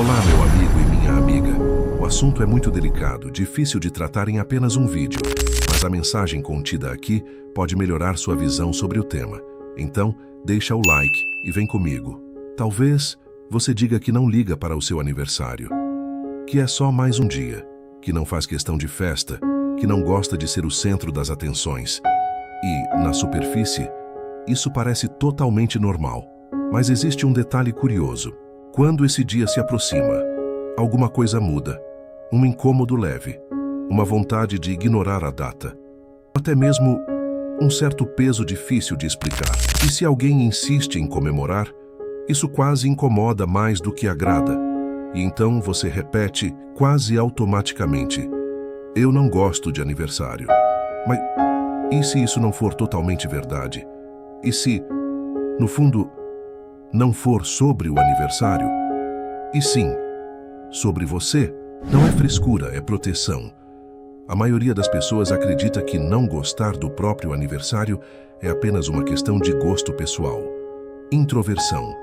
Olá, meu amigo e minha amiga. O assunto é muito delicado, difícil de tratar em apenas um vídeo, mas a mensagem contida aqui pode melhorar sua visão sobre o tema. Então, deixa o like e vem comigo. Talvez você diga que não liga para o seu aniversário, que é só mais um dia, que não faz questão de festa, que não gosta de ser o centro das atenções. E, na superfície, isso parece totalmente normal. Mas existe um detalhe curioso. Quando esse dia se aproxima, alguma coisa muda. Um incômodo leve, uma vontade de ignorar a data, até mesmo um certo peso difícil de explicar. E se alguém insiste em comemorar, isso quase incomoda mais do que agrada. E então você repete quase automaticamente: eu não gosto de aniversário. Mas e se isso não for totalmente verdade? E se, no fundo, não for sobre o aniversário? E sim, sobre você? Não é frescura, é proteção. A maioria das pessoas acredita que não gostar do próprio aniversário é apenas uma questão de gosto pessoal. Introversão,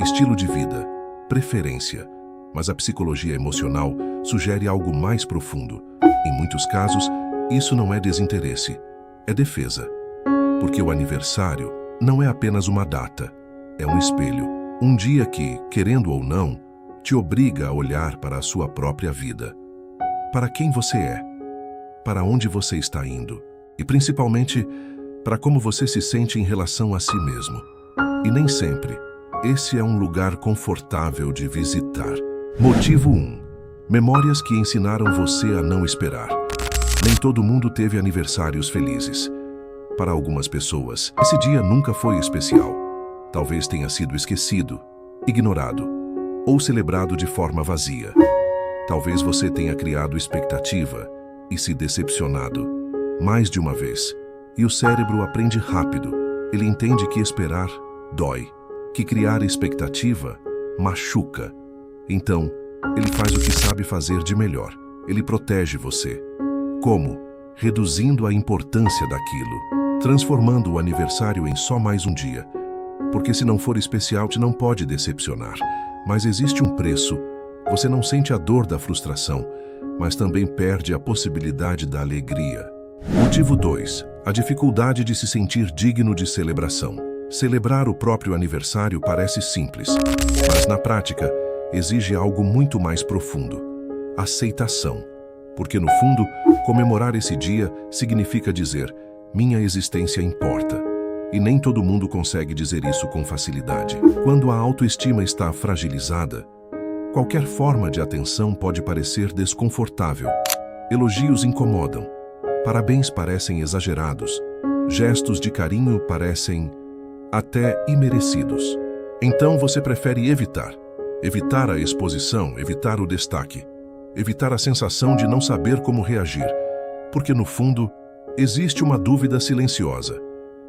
estilo de vida, preferência. Mas a psicologia emocional sugere algo mais profundo. Em muitos casos, isso não é desinteresse, é defesa. Porque o aniversário não é apenas uma data, é um espelho. Um dia que, querendo ou não, te obriga a olhar para a sua própria vida. Para quem você é, para onde você está indo e, principalmente, para como você se sente em relação a si mesmo. E nem sempre esse é um lugar confortável de visitar. Motivo 1. Memórias que ensinaram você a não esperar. Nem todo mundo teve aniversários felizes. Para algumas pessoas, esse dia nunca foi especial. Talvez tenha sido esquecido, ignorado ou celebrado de forma vazia. Talvez você tenha criado expectativa e se decepcionado mais de uma vez. E o cérebro aprende rápido. Ele entende que esperar dói, que criar expectativa machuca. Então, ele faz o que sabe fazer de melhor. Ele protege você. Como? Reduzindo a importância daquilo, transformando o aniversário em só mais um dia. Porque se não for especial, te não pode decepcionar. Mas existe um preço. Você não sente a dor da frustração, mas também perde a possibilidade da alegria. Motivo 2. A dificuldade de se sentir digno de celebração. Celebrar o próprio aniversário parece simples, mas na prática exige algo muito mais profundo: aceitação. Porque no fundo, comemorar esse dia significa dizer: minha existência importa. E nem todo mundo consegue dizer isso com facilidade. Quando a autoestima está fragilizada, qualquer forma de atenção pode parecer desconfortável. Elogios incomodam. Parabéns parecem exagerados. Gestos de carinho parecem até imerecidos. Então você prefere evitar. Evitar a exposição, evitar o destaque. Evitar a sensação de não saber como reagir. Porque no fundo, existe uma dúvida silenciosa.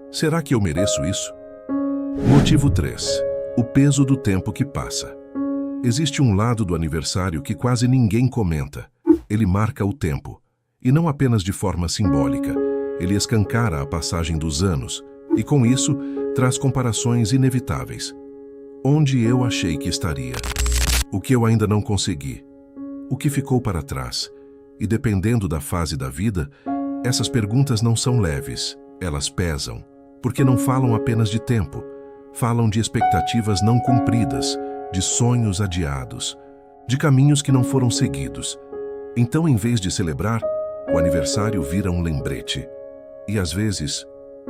Será que eu mereço isso? Motivo 3. O peso do tempo que passa. Existe um lado do aniversário que quase ninguém comenta. Ele marca o tempo. E não apenas de forma simbólica. Ele escancara a passagem dos anos. E com isso, traz comparações inevitáveis. Onde eu achei que estaria? O que eu ainda não consegui? O que ficou para trás? E dependendo da fase da vida, essas perguntas não são leves. Elas pesam. Porque não falam apenas de tempo, falam de expectativas não cumpridas, de sonhos adiados, de caminhos que não foram seguidos. Então, em vez de celebrar, o aniversário vira um lembrete. E, às vezes,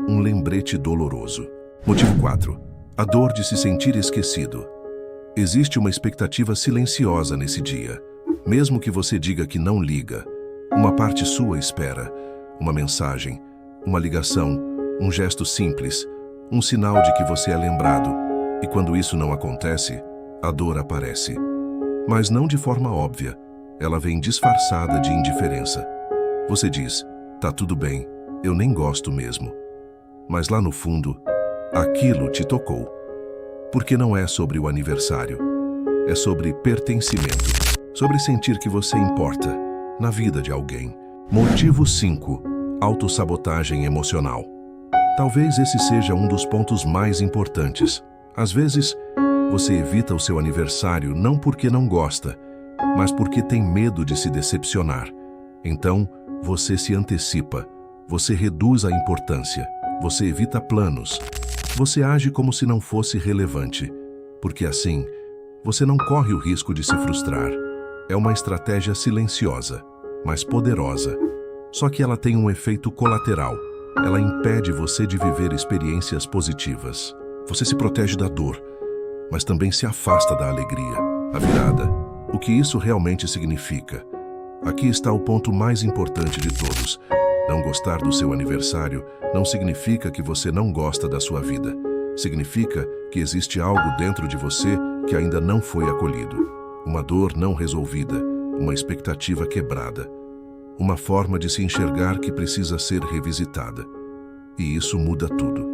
um lembrete doloroso. Motivo 4. A dor de se sentir esquecido. Existe uma expectativa silenciosa nesse dia. Mesmo que você diga que não liga, uma parte sua espera. Uma mensagem, uma ligação, um gesto simples, um sinal de que você é lembrado. E quando isso não acontece, a dor aparece. Mas não de forma óbvia. Ela vem disfarçada de indiferença. Você diz: tá tudo bem, eu nem gosto mesmo. Mas lá no fundo, aquilo te tocou. Porque não é sobre o aniversário. É sobre pertencimento. Sobre sentir que você importa na vida de alguém. Motivo 5. Autossabotagem emocional. Talvez esse seja um dos pontos mais importantes. Às vezes, Você evita o seu aniversário não porque não gosta, mas porque tem medo de se decepcionar. Então, você se antecipa, você reduz a importância, você evita planos, você age como se não fosse relevante, porque assim, você não corre o risco de se frustrar. É uma estratégia silenciosa, mas poderosa. Só que ela tem um efeito colateral. Ela impede você de viver experiências positivas. Você se protege da dor, mas também se afasta da alegria. A virada. O que isso realmente significa? Aqui está o ponto mais importante de todos. Não gostar do seu aniversário não significa que você não gosta da sua vida. Significa que existe algo dentro de você que ainda não foi acolhido. Uma dor não resolvida, uma expectativa quebrada. Uma forma de se enxergar que precisa ser revisitada. E isso muda tudo,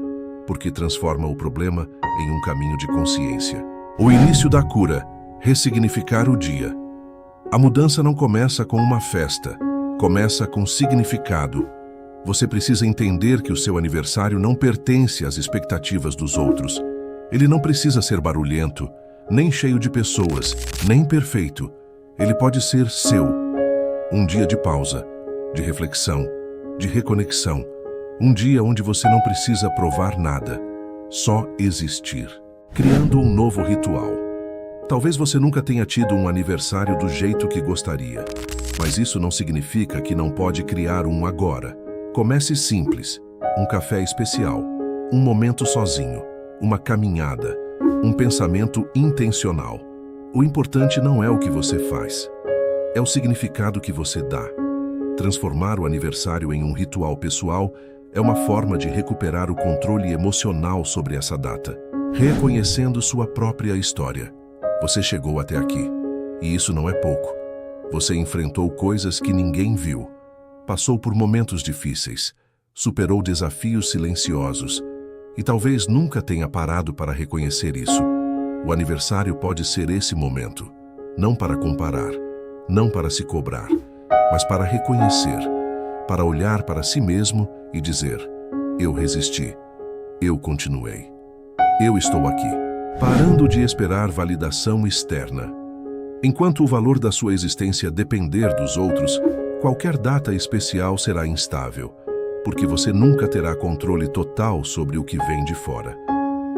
porque transforma o problema em um caminho de consciência. O início da cura, ressignificar o dia. A mudança não começa com uma festa, começa com significado. Você precisa entender que o seu aniversário não pertence às expectativas dos outros. Ele não precisa ser barulhento, nem cheio de pessoas, nem perfeito. Ele pode ser seu. Um dia de pausa, de reflexão, de reconexão. Um dia onde você não precisa provar nada, só existir. Criando um novo ritual. Talvez você nunca tenha tido um aniversário do jeito que gostaria, mas isso não significa que não pode criar um agora. Comece simples, um café especial, um momento sozinho, uma caminhada, um pensamento intencional. O importante não é o que você faz, é o significado que você dá. Transformar o aniversário em um ritual pessoal é uma forma de recuperar o controle emocional sobre essa data, reconhecendo sua própria história. Você chegou até aqui, e isso não é pouco. Você enfrentou coisas que ninguém viu, passou por momentos difíceis, superou desafios silenciosos, e talvez nunca tenha parado para reconhecer isso. O aniversário pode ser esse momento, não para comparar, não para se cobrar, mas para reconhecer, para olhar para si mesmo e dizer: eu resisti, eu continuei, eu estou aqui, parando de esperar validação externa. Enquanto o valor da sua existência depender dos outros, qualquer data especial será instável, porque você nunca terá controle total sobre o que vem de fora.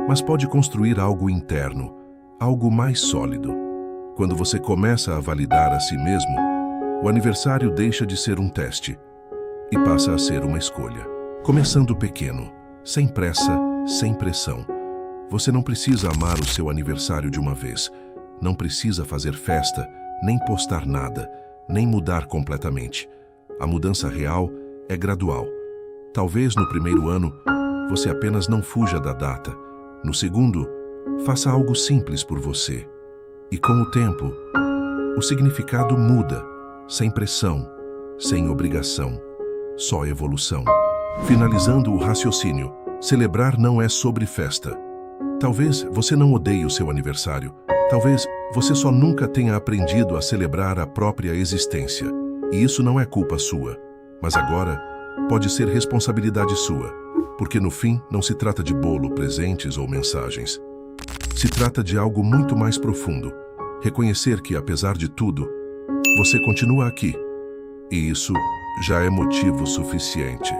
Mas pode construir algo interno, algo mais sólido. Quando você começa a validar a si mesmo, o aniversário deixa de ser um teste e passa a ser uma escolha. Começando pequeno, sem pressa, sem pressão. Você não precisa amar o seu aniversário de uma vez. Não precisa fazer festa, nem postar nada, nem mudar completamente. A mudança real é gradual. Talvez no primeiro ano, você apenas não fuja da data. No segundo, faça algo simples por você. E com o tempo, o significado muda, sem pressão, sem obrigação, só evolução. Finalizando o raciocínio, celebrar não é sobre festa. Talvez você não odeie o seu aniversário. Talvez você só nunca tenha aprendido a celebrar a própria existência. E isso não é culpa sua. Mas agora, pode ser responsabilidade sua. Porque no fim, não se trata de bolo, presentes ou mensagens. Se trata de algo muito mais profundo. Reconhecer que, apesar de tudo, você continua aqui. E isso já é motivo suficiente.